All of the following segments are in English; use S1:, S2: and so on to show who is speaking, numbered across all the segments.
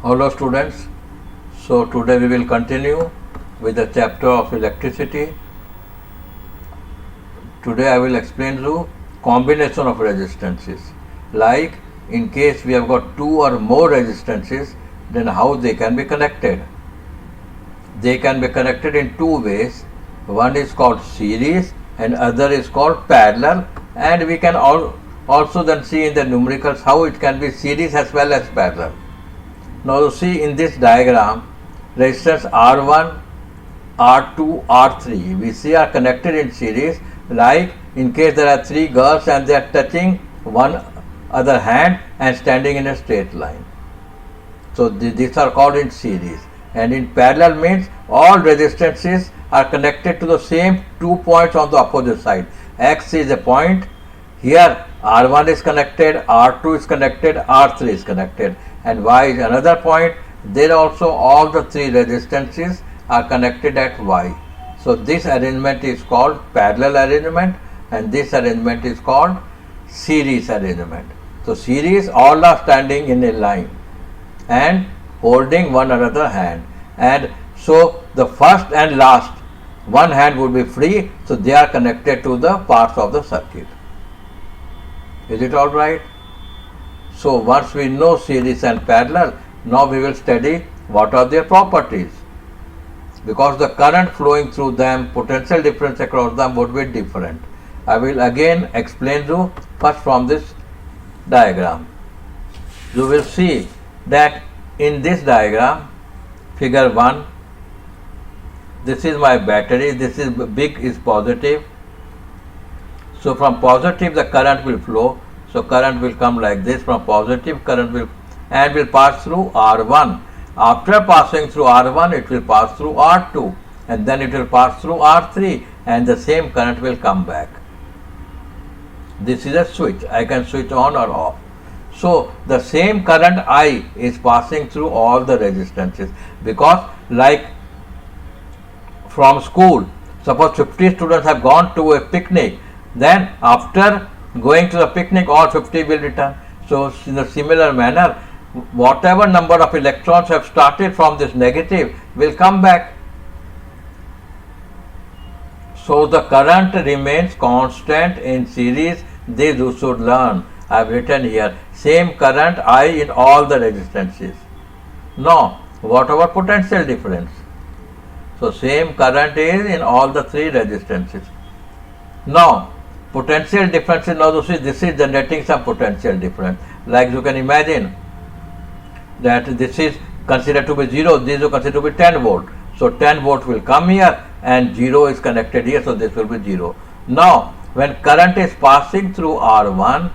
S1: Hello students, so today we will continue with the chapter of electricity. Today I will explain you combination of resistances, like in case we have got two or more resistances, then how they can be connected. They can be connected in two ways. One is called series and other is called parallel, and we can also then see in the numericals how it can be series as well as parallel. Now you see in this diagram, resistance R1, R2, R3, we see are connected in series, like in case there are three girls and they are touching one other hand and standing in a straight line. So these are called in series. And in parallel means all resistances are connected to the same 2 points on the opposite side. X is a point, here R1 is connected, R2 is connected, R3 is connected, and Y is another point. There also all the three resistances are connected at Y. So this arrangement is called parallel arrangement and this arrangement is called series arrangement. So series, all are standing in a line and holding one another hand, and so the first and last one hand would be free, so they are connected to the parts of the circuit. Is it all right? So once we know series and parallel, now we will study what are their properties. Because the current flowing through them, potential difference across them would be different. I will again explain you first from this diagram. You will see that in this diagram, figure 1, this is my battery, this is big is positive. So from positive the current will flow. So current will come like this, from positive current will pass through R1. After passing through R1, it will pass through R2 and then it will pass through R3 and the same current will come back. This is a switch, I can switch on or off. So the same current I is passing through all the resistances, because like from school, suppose 50 students have gone to a picnic, then after going to the picnic all 50 will return. So in a similar manner, whatever number of electrons have started from this negative will come back. So the current remains constant in series. This you should learn. I have written here same current I in all the resistances. Now what about potential difference? So same current is in all the three resistances. Now potential difference is, now you see this is generating some potential difference. Like you can imagine that this is considered to be 0, this is considered to be 10 volt. So 10 volt will come here and 0 is connected here, so this will be 0. Now when current is passing through R1,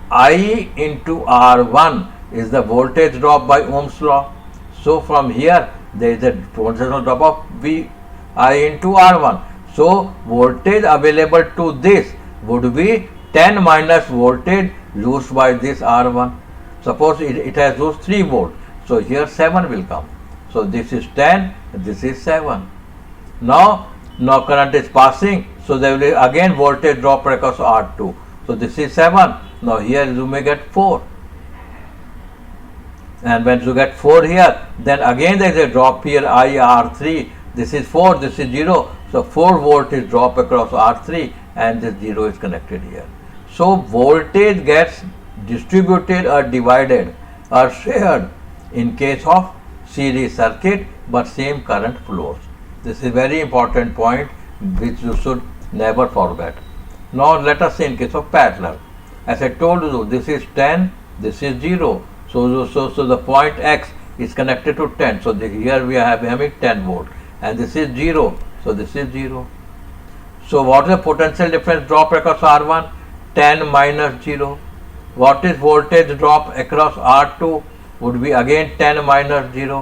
S1: I into R1 is the voltage drop by Ohm's law. So from here there is a potential drop of V I into R1. So voltage available to this would be 10 minus voltage used by this R1. Suppose it has used 3 volt. So here 7 will come. So this is 10, this is 7. Now current is passing, so there will be again voltage drop across R2. So this is 7. Now here you may get 4. And when you get 4 here, then again there is a drop here IR3. This is 4, this is 0. So 4 volt is drop across R3 and this 0 is connected here. So voltage gets distributed or divided or shared in case of series circuit, but same current flows. This is a very important point which you should never forget. Now let us see in case of parallel. As I told you, this is 10, this is 0. So the point X is connected to 10. So here we are having 10 volt and this is 0. So this is 0. So what is the potential difference drop across R1? 10 minus 0. What is voltage drop across R2? Would be again 10 minus 0.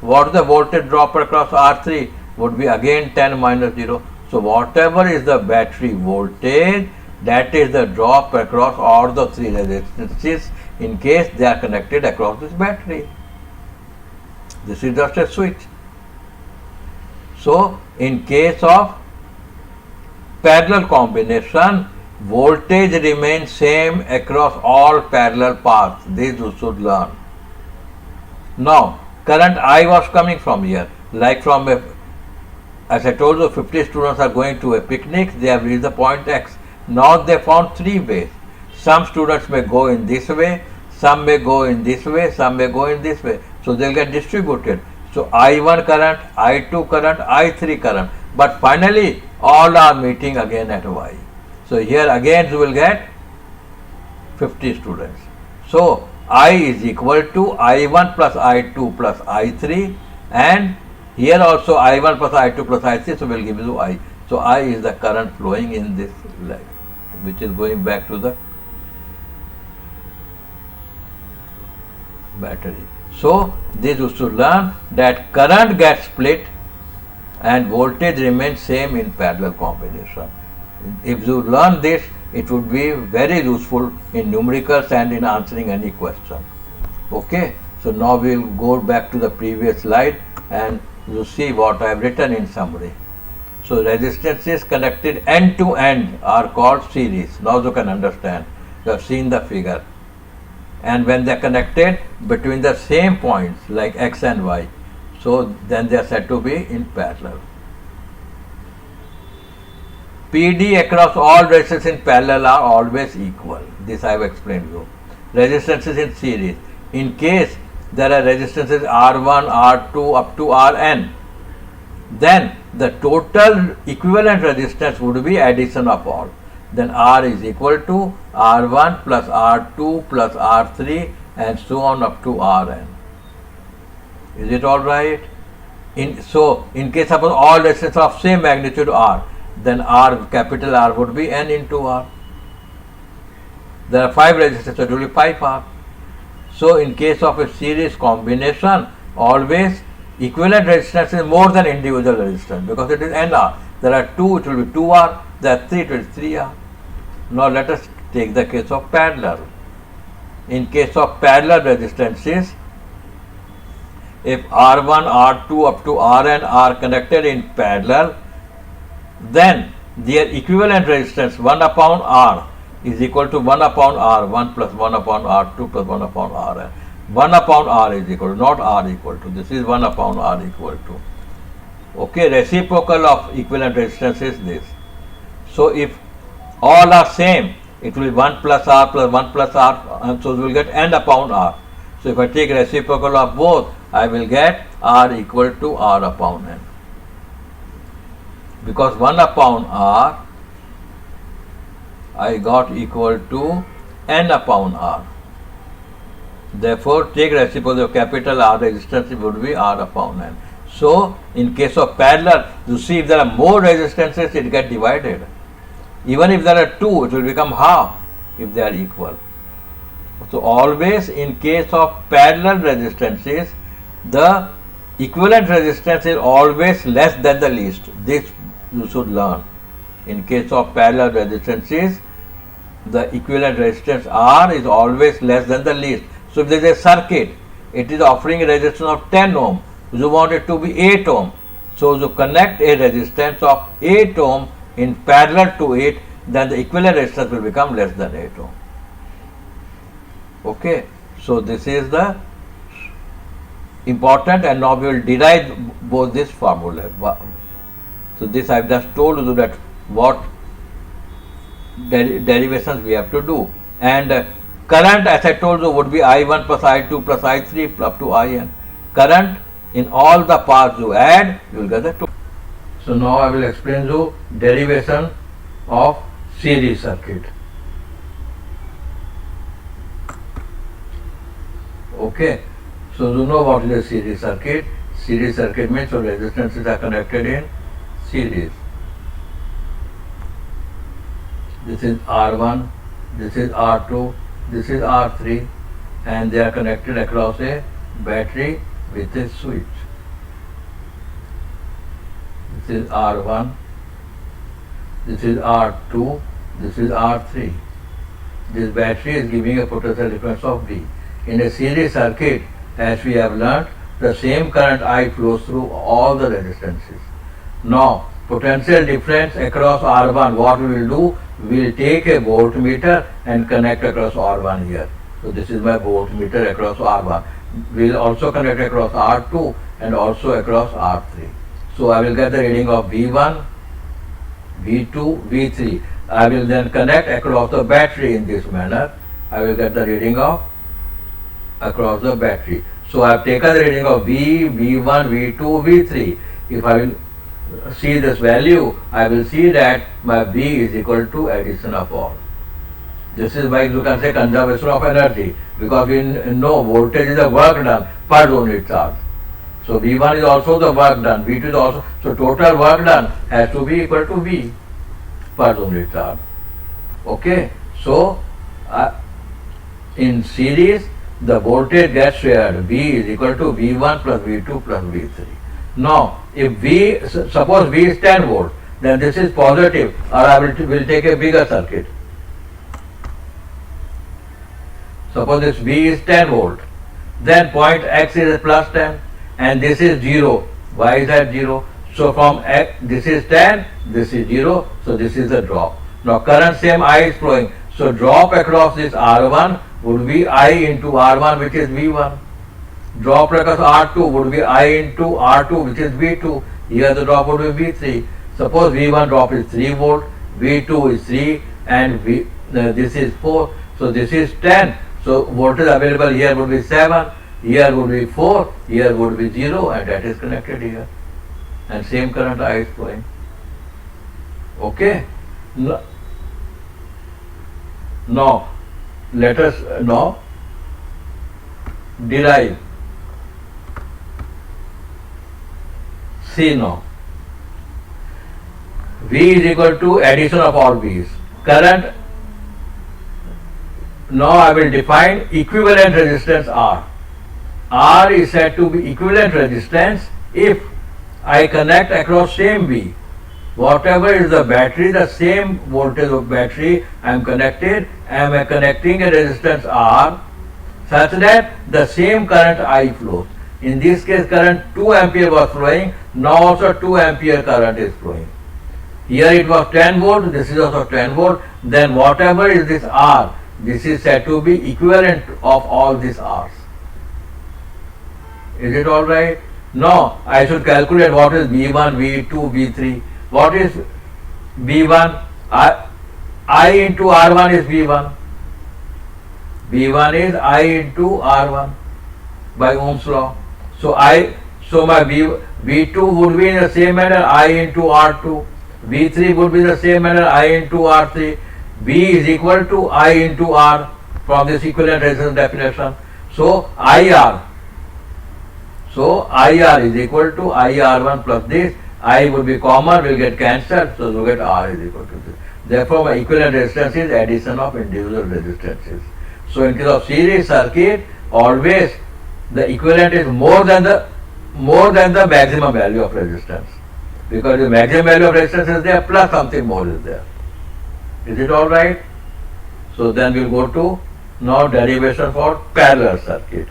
S1: What is the voltage drop across R3? Would be again 10 minus 0. So whatever is the battery voltage, that is the drop across all the three resistances in case they are connected across this battery. This is just a switch. So in case of parallel combination, voltage remains same across all parallel paths. This you should learn. Now current I was coming from here, like from a, as I told you, 50 students are going to a picnic, they have reached the point X. Now they found three ways. Some students may go in this way, some may go in this way, some may go in this way. So they will get distributed. So I1 current, I2 current, I3 current. But finally all are meeting again at Y. So here again you will get 50 students. So I is equal to I1 plus I2 plus I3, and here also I1 plus I2 plus I3, so we will give you I. So I is the current flowing in this leg, which is going back to the battery. So this you should learn that current gets split and voltage remains same in parallel combination. If you learn this, it would be very useful in numericals and in answering any question. Okay, so now we will go back to the previous slide and you see what I have written in summary. So resistances connected end to end are called series. Now you can understand. You have seen the figure. And when they are connected between the same points like X and Y, so then they are said to be in parallel. PD across all resistances in parallel are always equal. This I have explained to you. Resistances in series. In case there are resistances R1, R2 up to Rn, then the total equivalent resistance would be addition of all. Then R is equal to R1 plus R2 plus R3 and so on up to Rn. Is it all right? So in case suppose all resistances of same magnitude R, then R, capital R would be N into R. There are 5 resistors, so it will be 5R. So in case of a series combination, always equivalent resistance is more than individual resistance because it is NR. There are 2, it will be 2R. There are 3, it will be 3R. Now let us take the case of parallel. In case of parallel resistances, if R1, R2 up to Rn are connected in parallel, then their equivalent resistance 1 upon R is equal to 1 upon R1 plus 1 upon R2 plus 1 upon Rn. 1 upon R is equal to, not R equal to, this is 1 upon R equal to. Okay, reciprocal of equivalent resistance is this. So if all are same, it will be 1 plus R plus 1 plus R, and so we will get N upon R. So if I take reciprocal of both, I will get R equal to R upon N. Because 1 upon R, I got equal to N upon R. Therefore, take reciprocal of capital R resistance, it would be R upon N. So, in case of parallel, you see if there are more resistances, it gets divided. Even if there are 2, it will become half if they are equal. So, always in case of parallel resistances, the equivalent resistance is always less than the least. This you should learn. In case of parallel resistances, the equivalent resistance R is always less than the least. So if there is a circuit, it is offering a resistance of 10 ohm. You want it to be 8 ohm. So you connect a resistance of 8 ohm in parallel to it, then the equivalent resistance will become less than 8 ohm. Okay. So this is the important, and now we will derive both this formula. So this I have just told you that what derivations we have to do, and current, as I told you, would be I1 plus I2 plus I3 up to IN. Current in all the parts you add, you will get the total. So now I will explain you derivation of series circuit. Okay, so you know what is a series circuit. Series circuit means so resistances are connected in series. This is R1, this is R2, this is R3, and they are connected across a battery with a switch. This is R1, this is R2, this is R3. This battery is giving a potential difference of D. In a series circuit, as we have learnt, the same current I flows through all the resistances. Now, potential difference across R1, what we will do? We will take a voltmeter and connect across R1 here. So this is my voltmeter across R1. will also connect across R2 and also across R3. So I will get the reading of V1, V2, V3. I will then connect across the battery in this manner. I will get the reading of across the battery. So I have taken the reading of V, V1, V2, V3. If I will see this value, I will see that my V is equal to addition of all. This is why you can say conservation of energy, because we know voltage is the work done per unit charge. So V1 is also the work done, V2 is also, so total work done has to be equal to V per unit charge. Okay, so in series the voltage gets shared, V is equal to V1 plus V2 plus V3. Now if V, suppose V is 10 volt, then this is positive, or I will take a bigger circuit. Suppose this V is 10 volt, then point X is plus 10 and this is 0. Why is that 0? So from X, this is 10, this is 0, so this is the drop. Now current same I is flowing, so drop across this R1 would be I into R1, which is V1. Drop across R2 would be I into R2, which is V2. Here the drop would be V3. Suppose V1 drop is 3 volt, V2 is 3 and this is 4, so this is 10. So voltage available here would be 7, here would be 4, here would be 0, and that is connected here. And same current I is flowing. Okay. Now let us now derive. See now. V is equal to addition of all V's. Current. Now I will define equivalent resistance R. R is said to be equivalent resistance if I connect across same V. Whatever is the battery, the same voltage of battery I am connected, I am connecting a resistance R such that the same current I flows. In this case current 2 ampere was flowing, now also 2 ampere current is flowing. Here it was 10 volt, this is also 10 volt, then whatever is this R, this is said to be equivalent of all these R's. Is it alright? Now I should calculate what is V1, V2, V3. What is V1? I into R1 is V1. V1 is I into R1 by Ohm's law. So my V2 would be in the same manner I into R2. V3 would be the same manner I into R3. V is equal to I into R from this equivalent resistance definition. So IR is equal to IR1 plus this. I will be common, will get cancelled, so you get R is equal to this. Therefore, my equivalent resistance is addition of individual resistances. So in case of series circuit, always the equivalent is more than the maximum value of resistance, because the maximum value of resistance is there plus something more is there. Is it all right? So then we will go to now derivation for parallel circuit.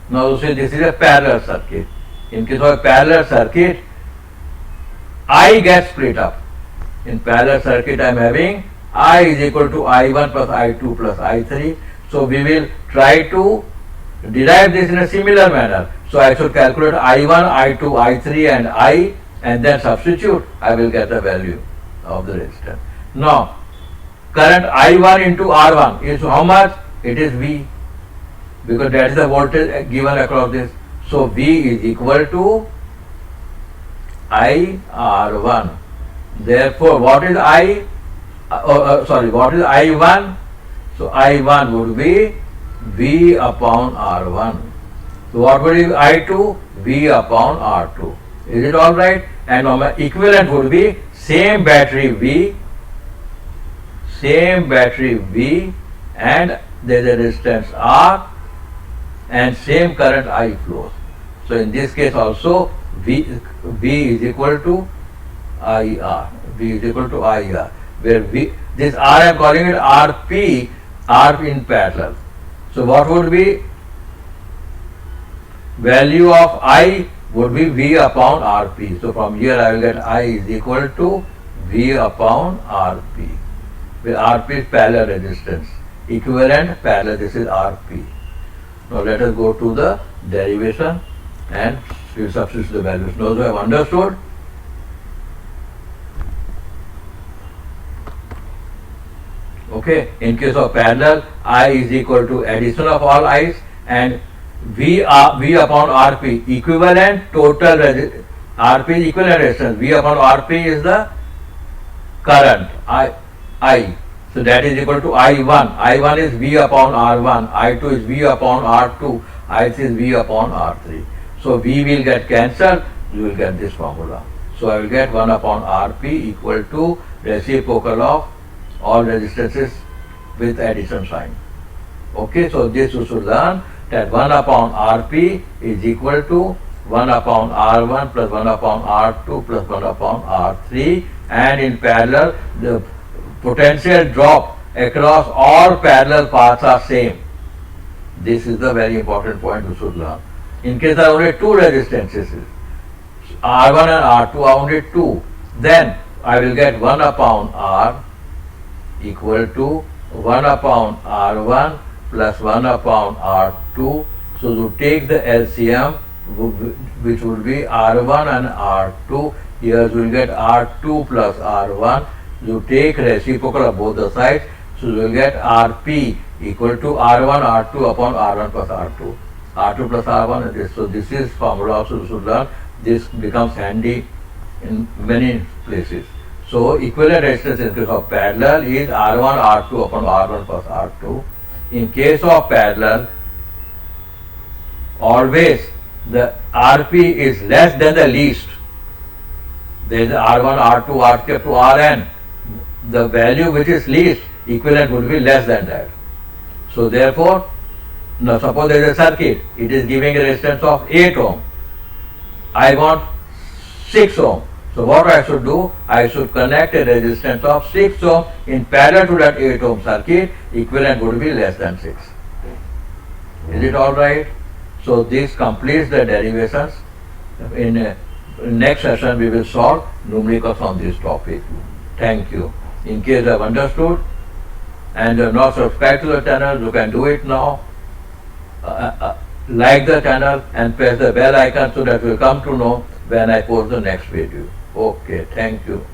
S1: Now you see this is a parallel circuit. In case of a parallel circuit, I gets split up. In parallel circuit I am having I is equal to I1 plus I2 plus I3. So we will try to derive this in a similar manner. So I should calculate I1, I2, I3 and I, and then substitute, I will get the value of the resistance. Now current I1 into R1 is how much? It is V, because that is the voltage given across this. So V is equal to IR1. Therefore, what is what is I1? So I1 would be V upon R1. So what would be I2? V upon R2. Is it all right? And now my equivalent would be same battery V, and there is a resistance R, and same current I flows. So in this case also V is equal to IR. V is equal to IR, where this R I am calling it RP, R in parallel. So what would be value of I would be V upon RP. So from here I will get I is equal to V upon RP, where RP is parallel resistance, equivalent parallel, this is RP. Now let us go to the derivation and we will substitute the values. Those who have understood. Okay, in case of parallel, I is equal to addition of all i's and V upon Rp equivalent total Rp is equivalent resistance. V upon Rp is the current I. So that is equal to I1. I1 is V upon R1. I2 is V upon R2. I3 is V upon R3. So V will get cancelled. You will get this formula. So I will get 1 upon Rp equal to reciprocal of all resistances with addition sign. Okay, so this you should learn that 1 upon Rp is equal to 1 upon R1 plus 1 upon R2 plus 1 upon R3, and in parallel the potential drop across all parallel paths are same. This is the very important point you should learn. In case there are only two resistances, R1 and R2 are only two, then I will get 1 upon R equal to 1 upon R1 plus 1 upon R2. So to take the LCM, which will be R1 and R2, here you will get R2 plus R1. You take reciprocal of both the sides, so you will get Rp equal to R1 R2 upon R1 plus R2. R2 plus R1 is this. So this is formula also you should learn. This becomes handy in many places. So equivalent resistance in case of parallel is R1 R2 upon R1 plus R2. In case of parallel, always the Rp is less than the least. There is R1, R2, R3 up to Rn. The value which is least, equivalent would be less than that. So therefore, now suppose there is a circuit, it is giving a resistance of 8 ohm. I want 6 ohm. So what I should do? I should connect a resistance of 6 ohm in parallel to that 8 ohm circuit, equivalent would be less than 6. Is it alright? So this completes the derivations. In next session we will solve numericals on this topic. Thank you. In case you have understood and you have not subscribed to the channel, you can do it now. Like the channel and press the bell icon so that you will come to know when I post the next video. Okay, thank you.